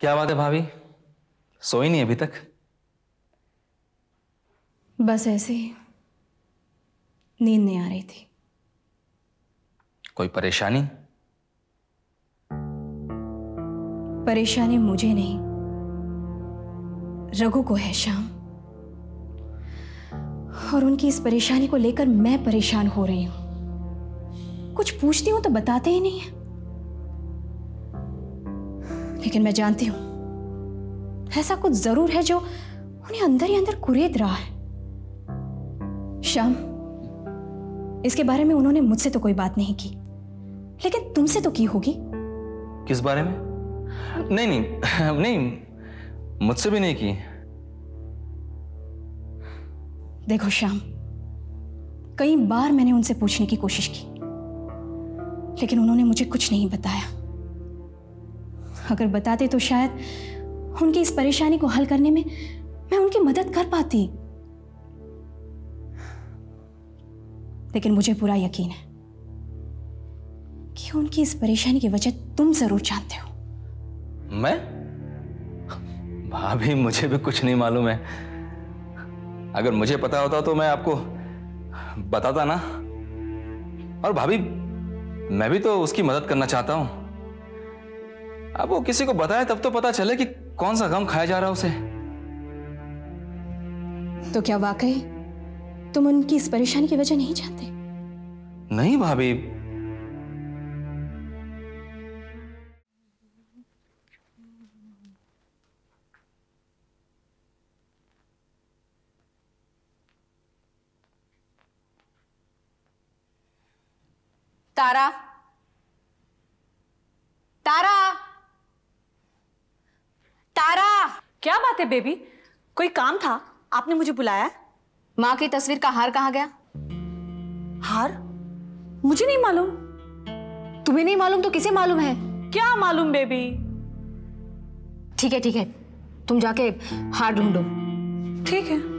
क्या बात है भाभी, सोई नहीं अभी तक? बस ऐसे ही नींद नहीं आ रही थी। कोई परेशानी? परेशानी मुझे नहीं, रघु को है श्याम। और उनकी इस परेशानी को लेकर मैं परेशान हो रही हूं। कुछ पूछती हूं तो बताते ही नहीं है। लेकिन मैं जानती हूं ऐसा कुछ जरूर है जो उन्हें अंदर ही अंदर कुरेद रहा है। श्याम, इसके बारे में उन्होंने मुझसे तो कोई बात नहीं की, लेकिन तुमसे तो की होगी। किस बारे में? नहीं नहीं नहीं, मुझसे भी नहीं की। देखो श्याम, कई बार मैंने उनसे पूछने की कोशिश की, लेकिन उन्होंने मुझे कुछ नहीं बताया। अगर बताते तो शायद उनकी इस परेशानी को हल करने में मैं उनकी मदद कर पाती। लेकिन मुझे पूरा यकीन है कि उनकी इस परेशानी की वजह तुम जरूर जानते हो। मैं? भाभी, मुझे भी कुछ नहीं मालूम है। अगर मुझे पता होता तो मैं आपको बताता ना। और भाभी, मैं भी तो उसकी मदद करना चाहता हूं। अब वो किसी को बताए तब तो पता चले कि कौन सा गम खाया जा रहा है उसे। तो क्या वाकई तुम उनकी इस परेशानी की वजह नहीं जानते? नहीं भाभी। तारा, तारा, तारा। क्या बात है बेबी, कोई काम था? आपने मुझे बुलाया? माँ की तस्वीर का हार कहाँ गया? हार? मुझे नहीं मालूम। तुम्हें नहीं मालूम तो किसे मालूम है? क्या मालूम बेबी। ठीक है ठीक है, तुम जाके हार ढूंढो। ठीक है।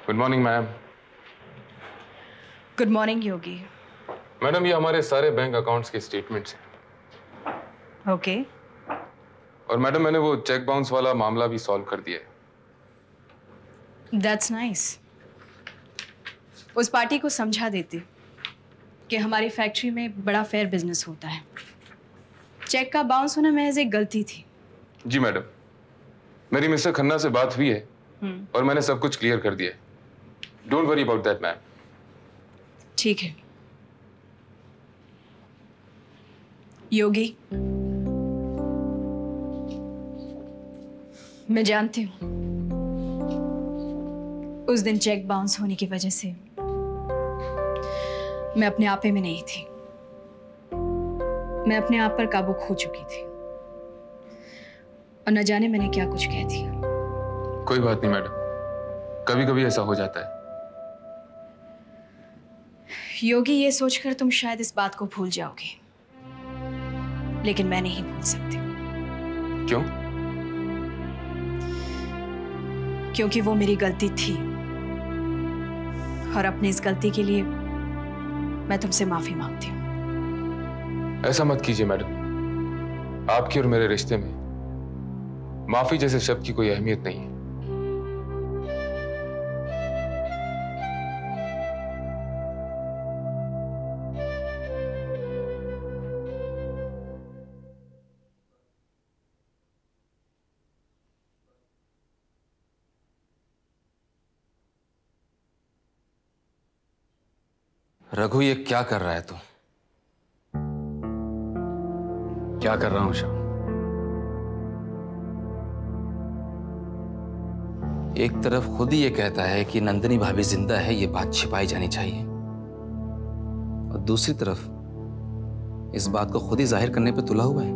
Good morning ma'am. Good morning Yogi. Madam, ये हमारे सारे बैंक अकाउंट्स के स्टेटमेंट्स हैं। ओके। और मैडम, मैंने वो चेक बाउंस वाला मामला भी सॉल्व कर दिया है। That's nice. उस पार्टी को समझा देती कि हमारी फैक्ट्री में बड़ा फेयर बिजनेस होता है। चेक का बाउंस होना महज एक गलती थी। जी मैडम, मेरी मिस्टर खन्ना से बात हुई है और मैंने सब कुछ क्लियर कर दिया है। Don't worry about that ma'am. ठीक है योगी, मैं जानती हूं उस दिन चेक बाउंस होने की वजह से मैं अपने आपे में नहीं थी। मैं अपने आप पर काबू खो चुकी थी और न जाने मैंने क्या कुछ कह दिया। कोई बात नहीं मैडम, कभी कभी ऐसा हो जाता है। योगी, ये सोचकर तुम शायद इस बात को भूल जाओगे, लेकिन मैं नहीं भूल सकती। क्यों? क्योंकि वो मेरी गलती थी और अपनी इस गलती के लिए मैं तुमसे माफी मांगती हूँ। ऐसा मत कीजिए मैडम। आपके और मेरे रिश्ते में माफी जैसे शब्द की कोई अहमियत नहीं है। रघु, ये क्या कर रहा है तू? क्या कर रहा हूं श्याम? एक तरफ खुद ही ये कहता है कि नंदिनी भाभी जिंदा है, ये बात छिपाई जानी चाहिए, और दूसरी तरफ इस बात को खुद ही जाहिर करने पे तुला हुआ है।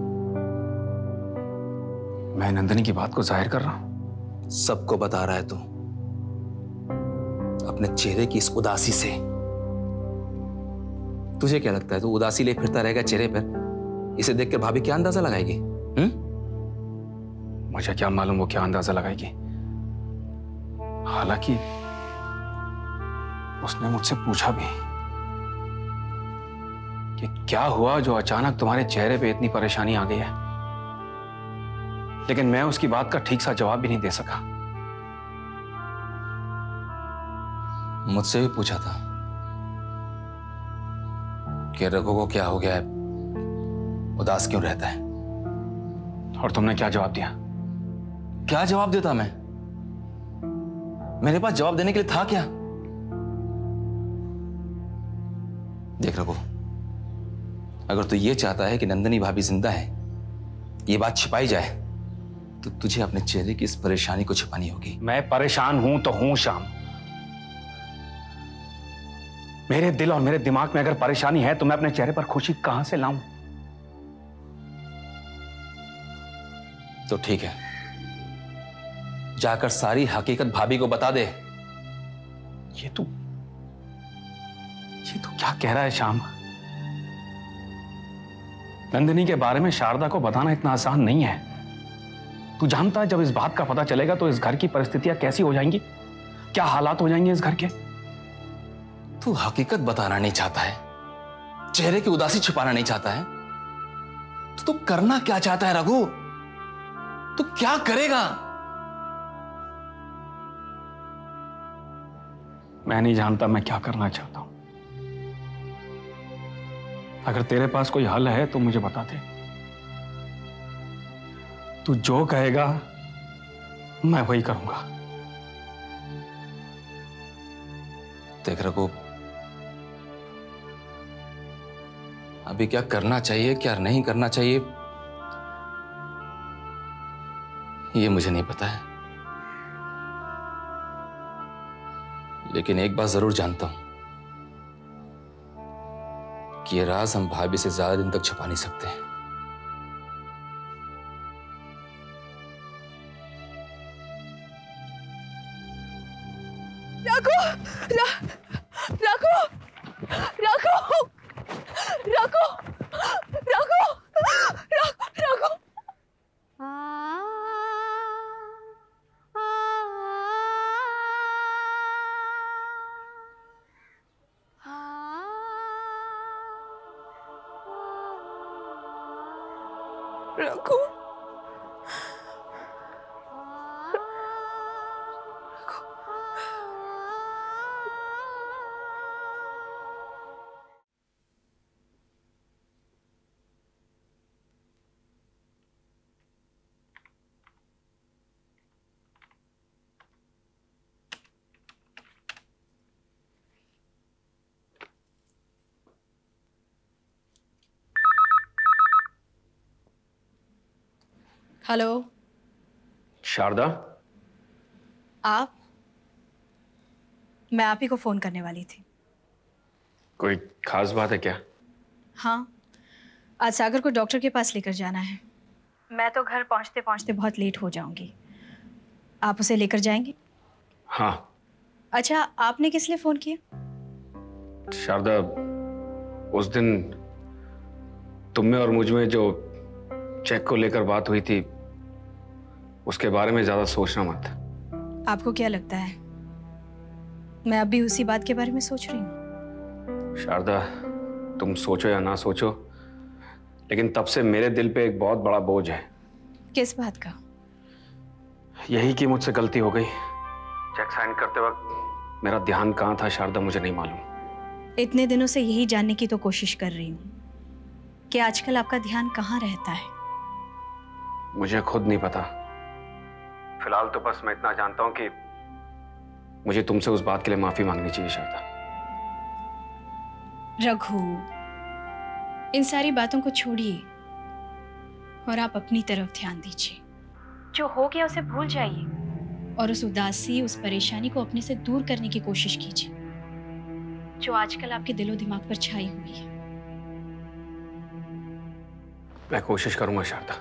मैं नंदिनी की बात को जाहिर कर रहा हूं? सबको बता रहा है तू, अपने चेहरे की इस उदासी से। तुझे क्या लगता है तू उदासी ले फिरता रहेगा चेहरे पर? इसे देखकर भाभी क्या अंदाजा लगाएगी? मुझे क्या मालूम वो क्या अंदाजा लगाएगी। हालांकि उसने मुझसे पूछा भी कि क्या हुआ जो अचानक तुम्हारे चेहरे पे इतनी परेशानी आ गई है, लेकिन मैं उसकी बात का ठीक सा जवाब भी नहीं दे सका। मुझसे भी पूछा था कि रघु को क्या हो गया है, उदास क्यों रहता है, और तुमने क्या जवाब दिया? क्या जवाब देता मैं? मेरे पास जवाब देने के लिए था क्या? देख रघु, अगर तू ये चाहता है कि नंदिनी भाभी जिंदा है, ये बात छिपाई जाए, तो तुझे अपने चेहरे की इस परेशानी को छिपानी होगी। मैं परेशान हूं तो हूं श्याम। मेरे दिल और मेरे दिमाग में अगर परेशानी है तो मैं अपने चेहरे पर खुशी कहां से लाऊं? तो ठीक है, जाकर सारी हकीकत भाभी को बता दे। ये तू क्या कह रहा है श्याम? नंदिनी के बारे में शारदा को बताना इतना आसान नहीं है। तू जानता है जब इस बात का पता चलेगा तो इस घर की परिस्थितियां कैसी हो जाएंगी, क्या हालात हो जाएंगे इस घर के। तू हकीकत बताना नहीं चाहता है, चेहरे की उदासी छुपाना नहीं चाहता है, तो तू करना क्या चाहता है रघु? तू क्या करेगा? मैं नहीं जानता मैं क्या करना चाहता हूं। अगर तेरे पास कोई हल है तो मुझे बता दे। तू जो कहेगा मैं वही करूंगा। देख रघु, अभी क्या करना चाहिए क्या नहीं करना चाहिए ये मुझे नहीं पता है, लेकिन एक बात जरूर जानता हूं कि ये राज हम भाभी से ज्यादा दिन तक छुपा नहीं सकते। रघु, रघु, रघु, रघु, रघु, रघु। रघु, हेलो शारदा, आप? मैं आप ही को फोन करने वाली थी। कोई खास बात है क्या? हाँ, आज सागर को डॉक्टर के पास लेकर जाना है। मैं तो घर पहुंचते पहुंचते बहुत लेट हो जाऊंगी। आप उसे लेकर जाएंगे? हाँ। अच्छा, आपने किस लिए फोन किया? शारदा, उस दिन तुम में और मुझ में जो चेक को लेकर बात हुई थी उसके बारे में ज्यादा सोचना मत। आपको क्या लगता है मैं अभी उसी बात के बारे में सोच रही हूँ? शारदा, तुम सोचो या ना सोचो, लेकिन तब से मेरे दिल पे एक बहुत बड़ा बोझ है। किस बात का? यही कि मुझसे गलती हो गई। चेक साइन करते वक्त मेरा ध्यान कहाँ था शारदा, मुझे नहीं मालूम। इतने दिनों से यही जानने की तो कोशिश कर रही हूँ कि आजकल आपका ध्यान कहाँ रहता है। मुझे खुद नहीं पता। फिलहाल तो बस मैं इतना जानता हूं कि मुझे तुमसे उस बात के लिए माफी मांगनी चाहिए शारदा। रघु, इन सारी बातों को छोड़िए और आप अपनी तरफ ध्यान दीजिए। जो हो गया उसे भूल जाइए और उस उदासी, उस परेशानी को अपने से दूर करने की कोशिश कीजिए जो आजकल आपके दिलो दिमाग पर छाई हुई है। मैं कोशिश करूंगा शारदा।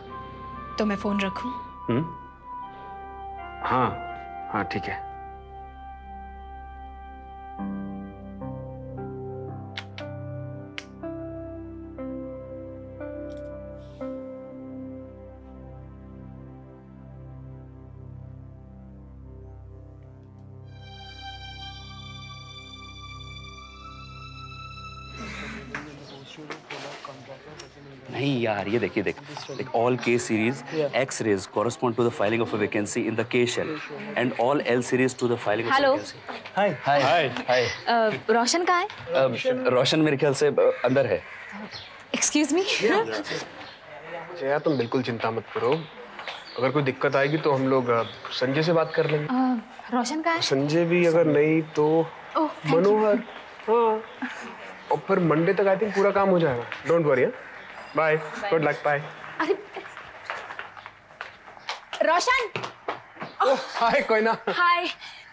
तो मैं फोन रखूं? हाँ हाँ ठीक है। नहीं यार, ये देखिए, देख all case series X rays correspond to the filing of a vacancy in the case shell and all L series to the filing of hello. Hi hi hi. Roshan कहाँ है? रोशन मेरे ख्याल से अंदर है। Excuse me. जया, तुम बिल्कुल चिंता मत करो। अगर कोई दिक्कत आएगी तो हम लोग संजय से बात कर लेंगे। रोशन कहाँ है? संजय भी अगर नहीं तो ओह, thank you। मनोहर। हाँ, और फिर मंडे तक आई थिंक पूरा काम हो जाएगा। Don't worry. Bye, good luck, bye. अरे रोशन। हाय कोयना। हाय,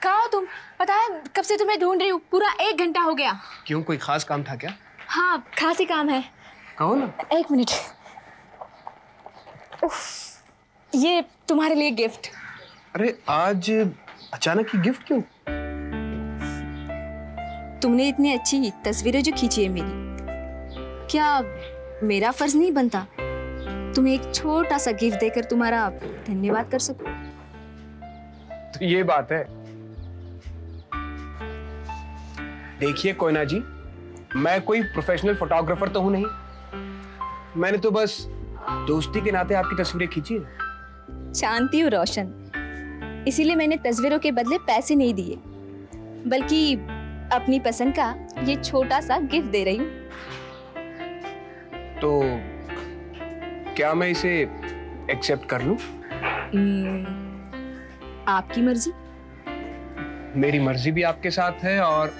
कहाँ हो तुम? पता है कब से तुम्हें ढूंढ रही हूँ, पूरा 1 घंटा हो गया। क्यों, कोई खास काम था क्या? हाँ, खास ही काम है। कहो ना। 1 मिनट। उफ, ये तुम्हारे लिए गिफ्ट। अरे आज अचानक ही गिफ्ट क्यों? तुमने इतनी अच्छी तस्वीरें जो खींची है मेरी, क्या मेरा फर्ज नहीं बनता तुम्हें एक छोटा सा गिफ्ट देकर तुम्हारा धन्यवाद कर सकूं? तो ये बात है। देखिए कोयना जी, मैं कोई प्रोफेशनल फोटोग्राफर तो हूं नहीं। मैंने तो बस दोस्ती के नाते आपकी तस्वीरें खींची है। जानती हूँ रोशन, इसीलिए मैंने तस्वीरों के बदले पैसे नहीं दिए, बल्कि अपनी पसंद का ये छोटा सा गिफ्ट दे रही हूँ। तो क्या मैं इसे एक्सेप्ट कर लूं? आपकी मर्जी। मेरी मर्जी भी आपके साथ है और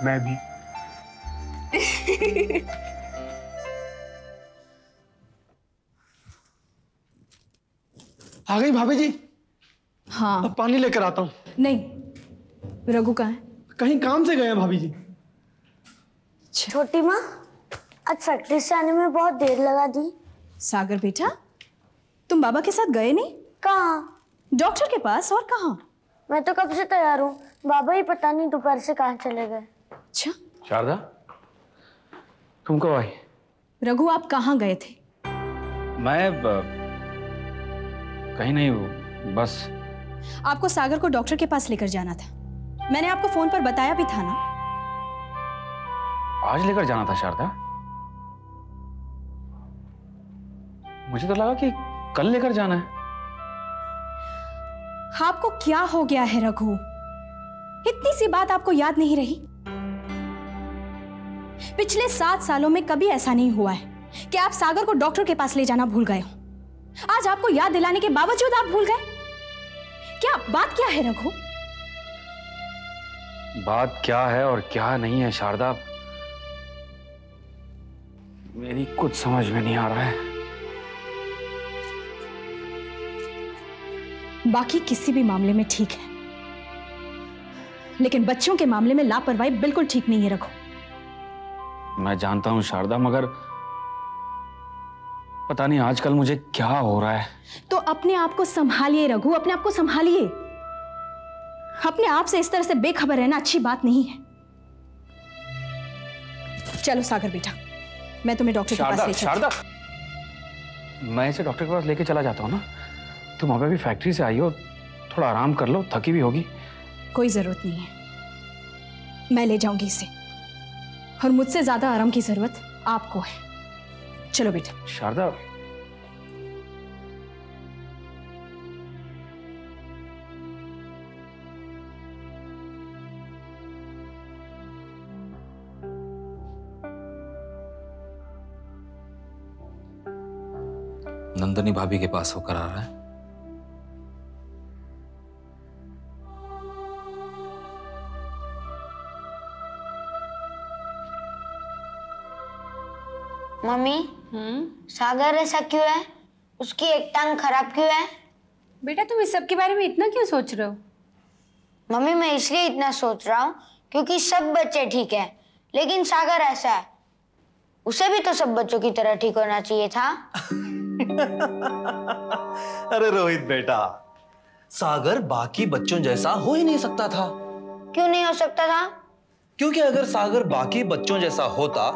मैं भी। आ गई भाभी जी? हाँ। अब पानी लेकर आता हूँ। नहीं, रघु कहाँ है? कहीं काम से गए हैं भाभी जी। छोटी माँ, आज फैक्ट्री से आने में बहुत देर लगा दी। सागर बेटा, तुम बाबा के साथ गए नहीं? कहाँ? डॉक्टर के पास, और कहाँ? मैं तो कब से तैयार हूँ, बाबा ही पता नहीं दोपहर से कहाँ चले गए। अच्छा शारदा, तुम कब आई? रघु, आप कहाँ गए थे? मैं कहीं नहीं, बस। आपको सागर को डॉक्टर के पास लेकर जाना था। मैंने आपको फोन पर बताया भी था ना। आज लेकर जाना था शारदा? मुझे तो लगा कि कल लेकर जाना है। आपको क्या हो गया है रघु? इतनी सी बात आपको याद नहीं रही? पिछले 7 सालों में कभी ऐसा नहीं हुआ है कि आप सागर को डॉक्टर के पास ले जाना भूल गए हो। आज आपको याद दिलाने के बावजूद आप भूल गए। क्या बात क्या है रघु? बात क्या है और क्या नहीं है शारदा, मेरी कुछ समझ में नहीं आ रहा है। बाकी किसी भी मामले में ठीक है, लेकिन बच्चों के मामले में लापरवाही बिल्कुल ठीक नहीं है रघु। मैं जानता हूं शारदा, मगर पता नहीं आजकल मुझे क्या हो रहा है। तो अपने आप को संभालिए रघु, अपने आप को संभालिए। अपने आप से इस तरह से बेखबर रहना अच्छी बात नहीं है। चलो सागर बेटा, मैं तुम्हें डॉक्टर के पास ले चलती हूं। शारदा, मैं इसे डॉक्टर के पास लेके चला जाता हूँ ना। तुम अभी भी फैक्ट्री से आई हो, थोड़ा आराम कर लो, थकी भी होगी। कोई जरूरत नहीं है, मैं ले जाऊंगी इसे, और मुझसे ज्यादा आराम की जरूरत आपको है। चलो बेटा। शारदा, नंदिनी भाभी के पास होकर आ रहा है। मम्मी, सागर ऐसा क्यों है? उसकी एक टांग खराब क्यों है? बेटा तुम इस सब के बारे में इतना क्यों सोच रहे हो? मम्मी, मैं इसलिए इतना सोच रहा हूँ क्योंकि सब बच्चे ठीक है, लेकिन सागर ऐसा है। उसे भी तो सब बच्चों की तरह ठीक होना चाहिए था। अरे रोहित बेटा, सागर बाकी बच्चों जैसा हो ही नहीं सकता था। क्यों नहीं हो सकता था? क्योंकि अगर सागर बाकी बच्चों जैसा होता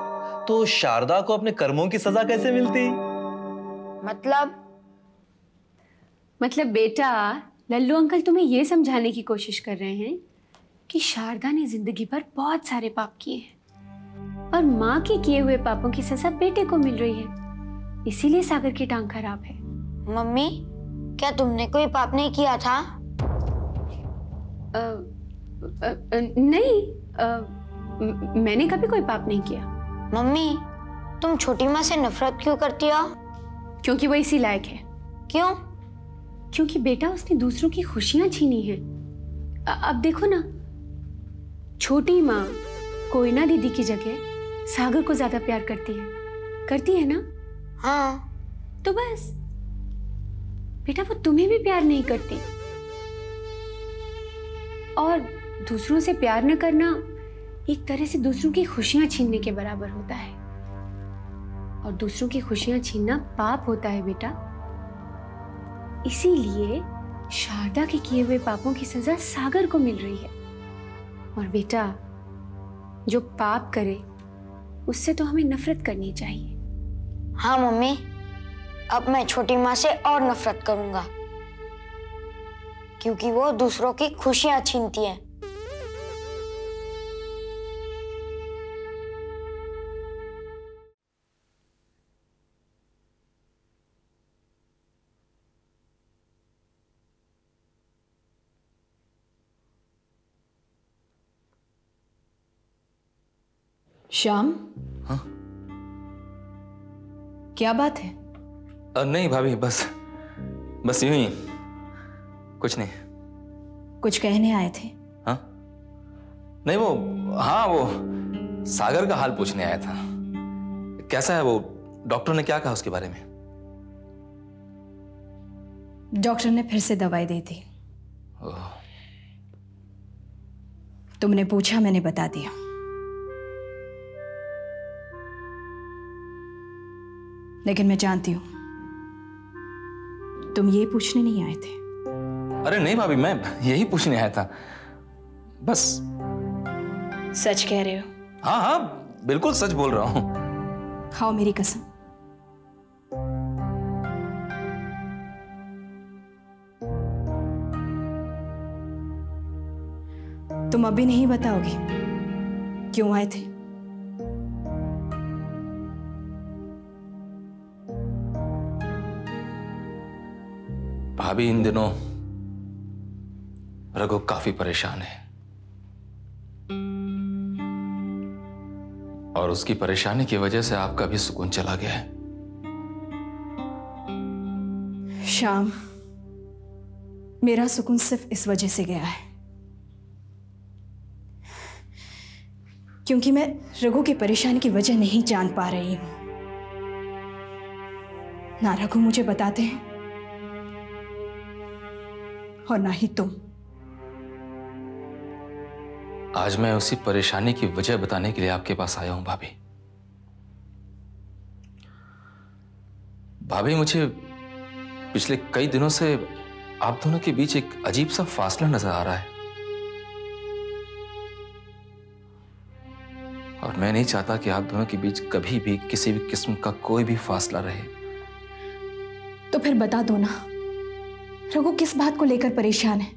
तो शारदा को अपने कर्मों की सजा कैसे मिलती? मतलब बेटा, लल्लू अंकल तुम्हें यह समझाने की कोशिश कर रहे हैं कि शारदा ने जिंदगी भर बहुत सारे पाप किए हैं और माँ के किए हुए पापों की सजा बेटे को मिल रही है, इसीलिए सागर की टांग खराब है। मम्मी, क्या तुमने कोई पाप नहीं किया था? नहीं, मैंने कभी कोई पाप नहीं किया। मम्मी, तुम छोटी माँ से नफरत क्यों करती हो? क्योंकि वो इसी लायक है। क्यों? क्योंकि बेटा उसने दूसरों की खुशियां छीनी हैं। अब देखो ना, छोटी माँ कोयना दीदी की जगह सागर को ज्यादा प्यार करती है ना? हाँ। तो बस बेटा वो तुम्हें भी प्यार नहीं करती, और दूसरों से प्यार न करना एक तरह से दूसरों की खुशियां छीनने के बराबर होता है, और दूसरों की खुशियां छीनना पाप होता है बेटा। इसीलिए शारदा के किए हुए पापों की सजा सागर को मिल रही है। और बेटा, जो पाप करे उससे तो हमें नफरत करनी चाहिए। हाँ मम्मी, अब मैं छोटी माँ से और नफरत करूंगा, क्योंकि वो दूसरों की खुशियां छीनती है। श्याम, हाँ? क्या बात है? नहीं भाभी, बस यूं ही, कुछ नहीं। कुछ कहने आए थे? हाँ? नहीं, वो सागर का हाल पूछने आया था। कैसा है वो? डॉक्टर ने क्या कहा उसके बारे में? डॉक्टर ने फिर से दवाई दी थी। तुमने पूछा, मैंने बता दिया। लेकिन मैं जानती हूं तुम ये पूछने नहीं आए थे। अरे नहीं भाभी, मैं यही पूछने आया था बस। सच कह रहे हो? हाँ हाँ, बिल्कुल सच बोल रहा हूं। खाओ मेरी कसम। तुम अभी नहीं बताओगे क्यों आए थे? भाभी, इन दिनों रघु काफी परेशान है, और उसकी परेशानी की वजह से आपका भी सुकून चला गया है। श्याम, मेरा सुकून सिर्फ इस वजह से गया है क्योंकि मैं रघु की परेशानी की वजह नहीं जान पा रही हूं। ना रघु मुझे बताते हैं और ना ही तुम। आज मैं उसी परेशानी की वजह बताने के लिए आपके पास आया हूं भाभी। भाभी, मुझे पिछले कई दिनों से आप दोनों के बीच एक अजीब सा फासला नजर आ रहा है, और मैं नहीं चाहता कि आप दोनों के बीच कभी भी किसी भी किस्म का कोई भी फासला रहे। तो फिर बता दो ना, रघु किस बात को लेकर परेशान है?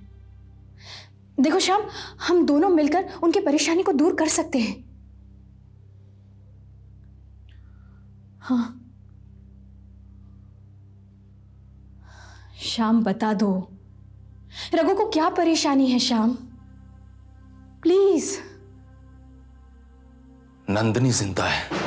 देखो श्याम, हम दोनों मिलकर उनकी परेशानी को दूर कर सकते हैं। हाँ श्याम, बता दो, रघु को क्या परेशानी है? श्याम प्लीज। नंदिनी जिंदा है।